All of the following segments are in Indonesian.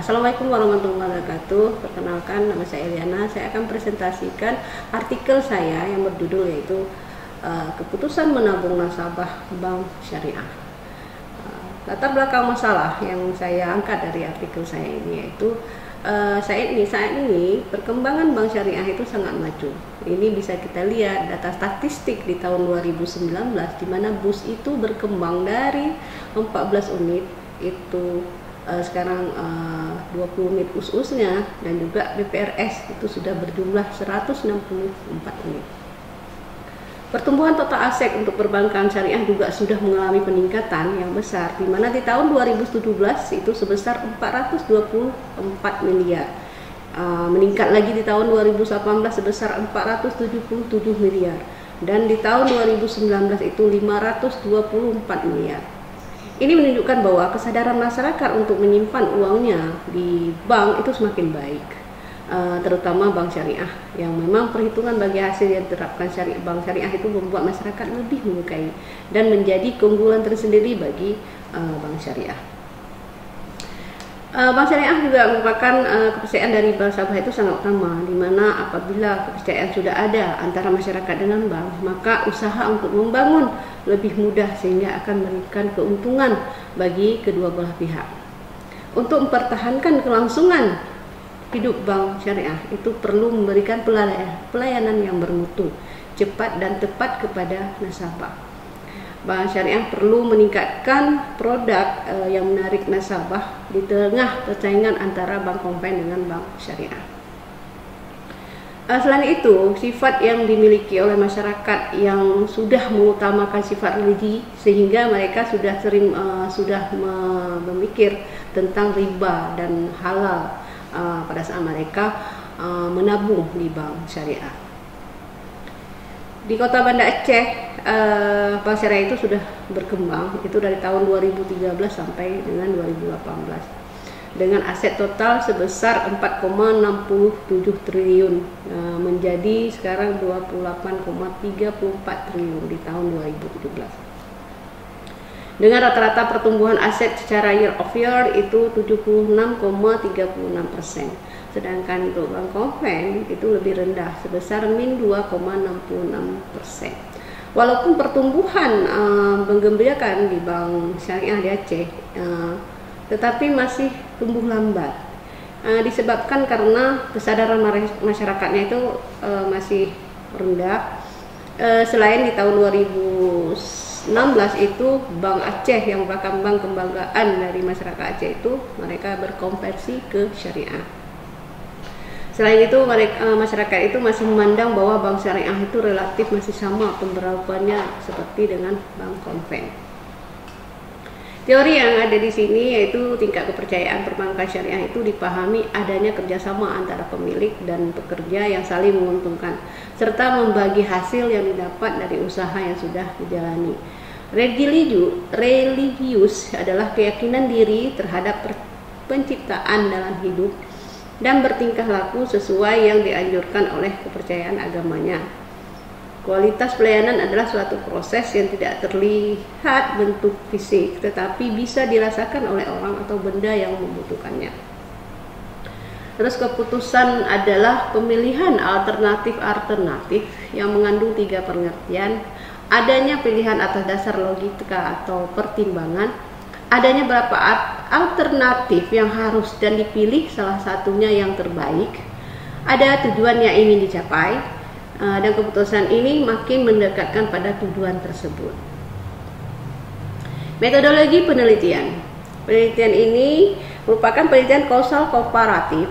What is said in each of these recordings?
Assalamualaikum warahmatullahi wabarakatuh. Perkenalkan, nama saya Eliana. Saya akan presentasikan artikel saya yang berjudul yaitu Keputusan Menabung Nasabah Bank Syariah. Latar belakang masalah yang saya angkat dari artikel saya ini yaitu saat ini perkembangan bank syariah itu sangat maju. Ini bisa kita lihat data statistik di tahun 2019 di mana BUS itu berkembang dari 14 unit itu sekarang 20 unit us-usnya, dan juga BPRS itu sudah berjumlah 164 unit. Pertumbuhan total aset untuk perbankan syariah juga sudah mengalami peningkatan yang besar, di mana di tahun 2017 itu sebesar 424 miliar. Meningkat lagi di tahun 2018 sebesar 477 miliar, dan di tahun 2019 itu 524 miliar. Ini menunjukkan bahwa kesadaran masyarakat untuk menyimpan uangnya di bank itu semakin baik, terutama bank syariah, yang memang perhitungan bagi hasil yang diterapkan bank syariah itu membuat masyarakat lebih menyukai dan menjadi keunggulan tersendiri bagi bank syariah. Bank syariah juga merupakan kepercayaan dari nasabah itu sangat utama, di mana apabila kepercayaan sudah ada antara masyarakat dengan bank, maka usaha untuk membangun lebih mudah sehingga akan memberikan keuntungan bagi kedua belah pihak. Untuk mempertahankan kelangsungan hidup bank syariah itu perlu memberikan pelayanan yang bermutu, cepat dan tepat kepada nasabah. Bank syariah perlu meningkatkan produk yang menarik nasabah di tengah persaingan antara bank konven dengan bank syariah. Selain itu, sifat yang dimiliki oleh masyarakat yang sudah mengutamakan sifat religi, sehingga mereka sudah sering memikir tentang riba dan halal pada saat mereka menabung di bank syariah. Di kota Banda Aceh, bank syariah itu sudah berkembang itu dari tahun 2013 sampai dengan 2018 dengan aset total sebesar 4,67 triliun menjadi sekarang 28,34 triliun di tahun 2017. Dengan rata-rata pertumbuhan aset secara year of year itu 76,36%. Sedangkan untuk bank konven itu lebih rendah sebesar min 2,66%. Walaupun pertumbuhan menggembirakan di bank syariah di Aceh, tetapi masih tumbuh lambat. Disebabkan karena kesadaran masyarakatnya itu masih rendah. Selain di tahun 2016 itu Bank Aceh yang merupakan bank kebanggaan dari masyarakat Aceh itu mereka berkonversi ke syariah. Selain itu masyarakat itu masih memandang bahwa bank syariah itu relatif masih sama pemberlakuannya seperti dengan bank konven. Teori yang ada di sini yaitu tingkat kepercayaan perbankan syariah itu dipahami adanya kerjasama antara pemilik dan pekerja yang saling menguntungkan, serta membagi hasil yang didapat dari usaha yang sudah dijalani. Religius adalah keyakinan diri terhadap penciptaan dalam hidup dan bertingkah laku sesuai yang dianjurkan oleh kepercayaan agamanya. Kualitas pelayanan adalah suatu proses yang tidak terlihat bentuk fisik, tetapi bisa dirasakan oleh orang atau benda yang membutuhkannya. Terus keputusan adalah pemilihan alternatif yang mengandung 3 pengertian: adanya pilihan atas dasar logika atau pertimbangan, adanya beberapa alternatif yang harus dan dipilih salah satunya yang terbaik, ada tujuan yang ingin dicapai, dan keputusan ini makin mendekatkan pada tujuan tersebut. Metodologi penelitian. Penelitian ini merupakan penelitian kausal komparatif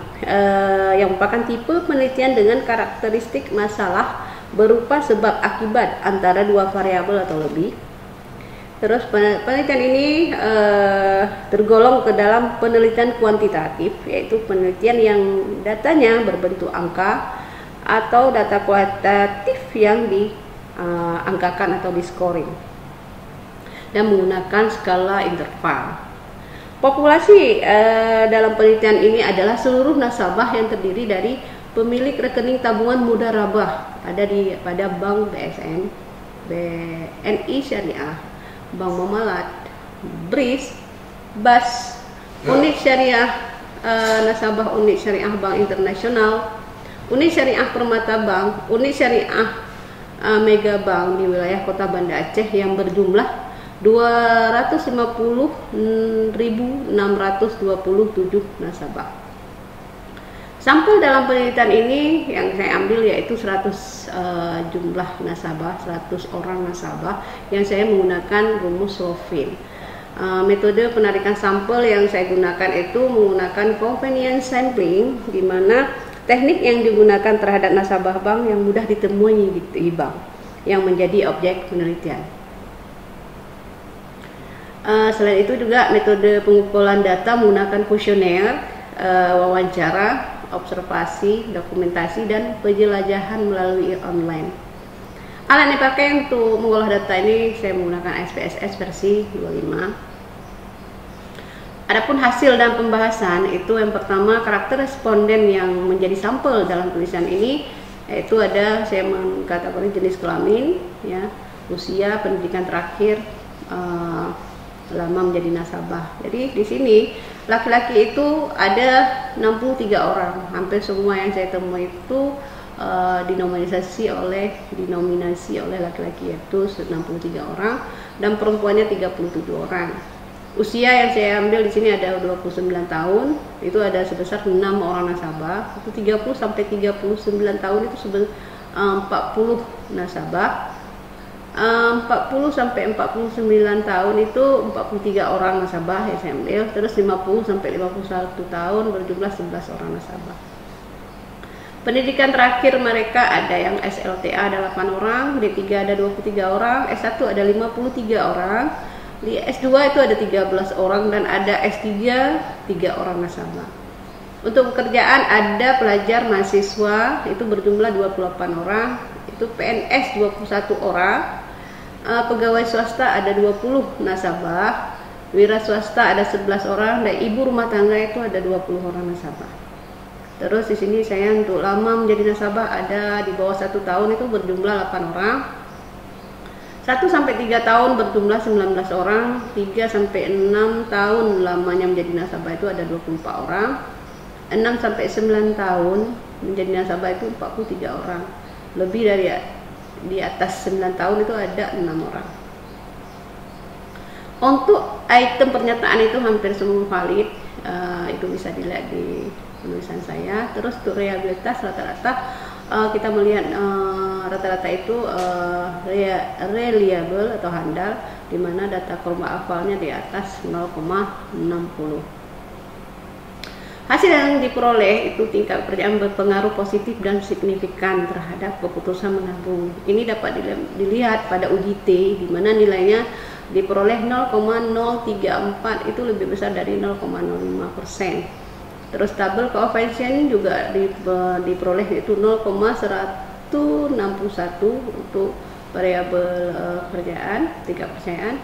yang merupakan tipe penelitian dengan karakteristik masalah berupa sebab akibat antara 2 variabel atau lebih. Terus penelitian ini tergolong ke dalam penelitian kuantitatif, yaitu penelitian yang datanya berbentuk angka, atau data kualitatif yang diangkakan atau di scoring dan menggunakan skala interval. Populasi dalam penelitian ini adalah seluruh nasabah yang terdiri dari pemilik rekening tabungan mudharabah pada Bank BSN, BNI Syariah, Bank Mamalat, BRIS, BAS, unit syariah nasabah unit syariah Bank Internasional, unit syariah Permata Bank, unit syariah Mega Bank di wilayah Kota Banda Aceh yang berjumlah 250.627 nasabah. Sampel dalam penelitian ini yang saya ambil yaitu 100 jumlah nasabah, 100 orang nasabah yang saya menggunakan rumus Rofin. Metode penarikan sampel yang saya gunakan itu menggunakan convenience sampling, di mana teknik yang digunakan terhadap nasabah bank yang mudah ditemui di bank yang menjadi objek penelitian. Selain itu juga metode pengumpulan data menggunakan kuesioner, wawancara, observasi, dokumentasi, dan penjelajahan melalui online. Alat yang dipakai untuk mengolah data ini saya menggunakan SPSS versi 25. Adapun hasil dan pembahasan itu yang pertama, karakter responden yang menjadi sampel dalam tulisan ini yaitu ada saya mengkategori jenis kelamin, ya, usia, pendidikan terakhir, lama menjadi nasabah. Jadi di sini laki-laki itu ada 63 orang, hampir semua yang saya temui itu dinominasi oleh laki-laki yaitu 63 orang dan perempuannya 37 orang. Usia yang saya ambil di sini ada 29 tahun, itu ada sebesar 6 orang nasabah. Itu 30 sampai 39 tahun itu 40 nasabah. 40 sampai 49 tahun itu 43 orang nasabah yang saya ambil. Terus 50 sampai 51 tahun berjumlah 11 orang nasabah. Pendidikan terakhir mereka ada yang SLTA ada 8 orang, D3 ada 23 orang, S1 ada 53 orang. Di S2 itu ada 13 orang dan ada S3 3 orang nasabah. Untuk pekerjaan ada pelajar mahasiswa itu berjumlah 28 orang, itu PNS 21 orang, pegawai swasta ada 20 nasabah, wira swasta ada 11 orang, dan ibu rumah tangga itu ada 20 orang nasabah. Terus di sini saya untuk lama menjadi nasabah ada di bawah 1 tahun itu berjumlah 8 orang. 1 sampai 3 tahun berjumlah 19 orang, 3 sampai 6 tahun lamanya menjadi nasabah itu ada 24 orang, 6 sampai 9 tahun menjadi nasabah itu 43 orang, lebih dari di atas 9 tahun itu ada 6 orang. Untuk item pernyataan itu hampir semua valid, itu bisa dilihat di penulisan saya. Terus untuk reliabilitas rata-rata kita melihat rata-rata itu reliable atau handal, di mana data korma awalnya di atas 0,60. Hasil yang diperoleh itu tingkat kepercayaan berpengaruh positif dan signifikan terhadap keputusan menabung. Ini dapat dilihat pada uji T, di mana nilainya diperoleh 0,034 itu lebih besar dari 0,05%. Terus tabel coefficient juga diperoleh yaitu 0,161 untuk variabel kepercayaan, tingkat kepercayaan.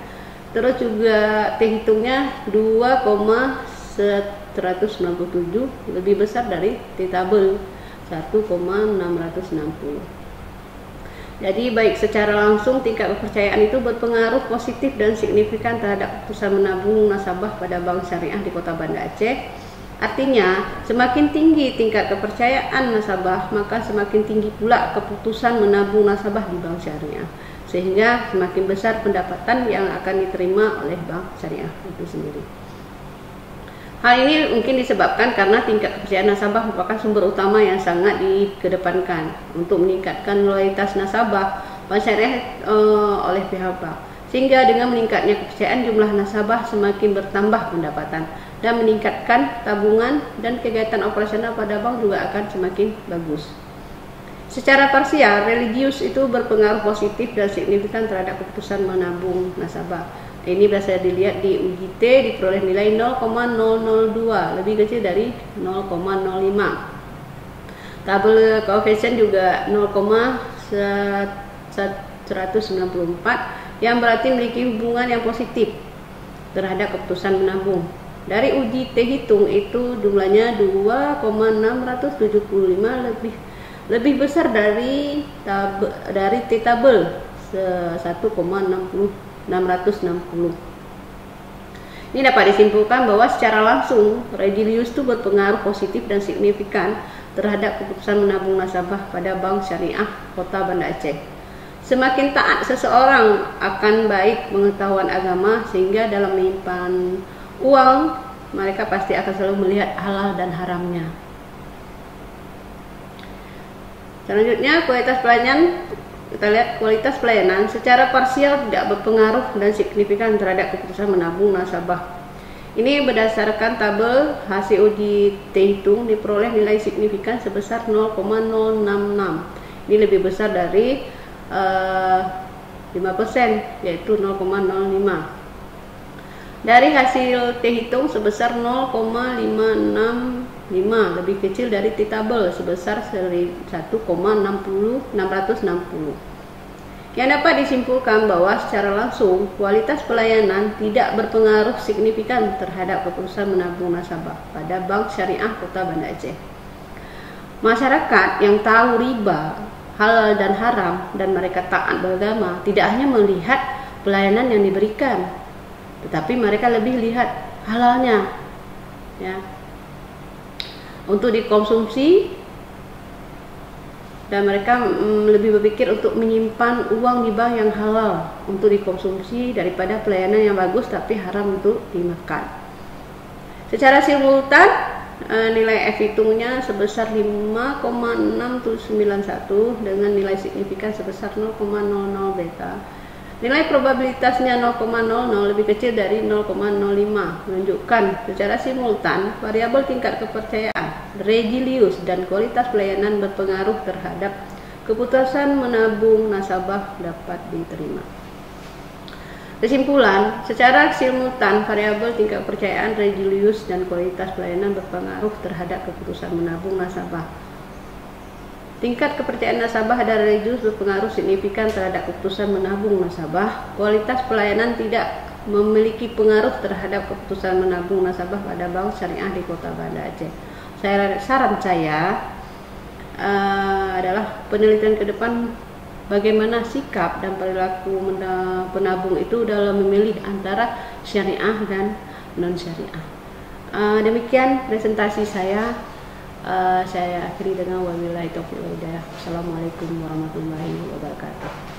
Terus juga T hitungnya 2,197 lebih besar dari T tabel 1,660. Jadi baik secara langsung tingkat kepercayaan itu berpengaruh positif dan signifikan terhadap keputusan menabung nasabah pada bank syariah di Kota Banda Aceh. Artinya, semakin tinggi tingkat kepercayaan nasabah, maka semakin tinggi pula keputusan menabung nasabah di bank syariah. Sehingga semakin besar pendapatan yang akan diterima oleh bank syariah itu sendiri. Hal ini mungkin disebabkan karena tingkat kepercayaan nasabah merupakan sumber utama yang sangat dikedepankan untuk meningkatkan loyalitas nasabah bank syariah oleh pihak bank. Sehingga dengan meningkatnya kepercayaan jumlah nasabah semakin bertambah pendapatan dan meningkatkan tabungan dan kegiatan operasional pada bank juga akan semakin bagus. Secara parsial, religius itu berpengaruh positif dan signifikan terhadap keputusan menabung nasabah. Ini bisa dilihat di uji T diperoleh nilai 0,002, lebih kecil dari 0,05. Tabel koefisien juga 0,194 yang berarti memiliki hubungan yang positif terhadap keputusan menabung. Dari uji T hitung itu jumlahnya 2,675 lebih besar dari T tabel 1,660. Ini dapat disimpulkan bahwa secara langsung Regilius itu berpengaruh positif dan signifikan terhadap keputusan menabung nasabah pada Bank Syariah Kota Banda Aceh. Semakin taat seseorang akan baik pengetahuan agama, sehingga dalam menyimpan uang mereka pasti akan selalu melihat halal dan haramnya. Selanjutnya, kualitas pelayanan. Kita lihat kualitas pelayanan secara parsial tidak berpengaruh dan signifikan terhadap keputusan menabung nasabah. Ini berdasarkan tabel hasil uji T-hitung diperoleh nilai signifikan sebesar 0,066. Ini lebih besar dari 5%, yaitu 0,05. Dari hasil T-hitung sebesar 0,565, lebih kecil dari T-tabel sebesar 1,660. Yang dapat disimpulkan bahwa secara langsung kualitas pelayanan tidak berpengaruh signifikan terhadap keputusan menabung nasabah pada Bank Syariah Kota Banda Aceh. Masyarakat yang tahu riba, halal dan haram, dan mereka taat beragama tidak hanya melihat pelayanan yang diberikan, tetapi mereka lebih lihat halalnya, ya, untuk dikonsumsi, dan mereka lebih berpikir untuk menyimpan uang di bank yang halal untuk dikonsumsi daripada pelayanan yang bagus tapi haram untuk dimakan. Secara simultan, nilai F hitungnya sebesar 5,6791 dengan nilai signifikan sebesar 0,00 beta. Nilai probabilitasnya 0,00 lebih kecil dari 0,05, menunjukkan secara simultan variabel tingkat kepercayaan, Regilius, dan kualitas pelayanan berpengaruh terhadap keputusan menabung nasabah dapat diterima. Kesimpulan, secara simultan variabel tingkat kepercayaan, Regilius, dan kualitas pelayanan berpengaruh terhadap keputusan menabung nasabah. Tingkat kepercayaan nasabah dan Regilius berpengaruh signifikan terhadap keputusan menabung nasabah. Kualitas pelayanan tidak memiliki pengaruh terhadap keputusan menabung nasabah pada Bank Syariah di Kota Banda Aceh. Saran saya adalah penelitian ke depan bagaimana sikap dan perilaku penabung itu dalam memilih antara syariah dan non syariah. Demikian presentasi saya. Saya akhiri dengan wabillahi taufiq wal hidayah. Assalamualaikum warahmatullahi wabarakatuh.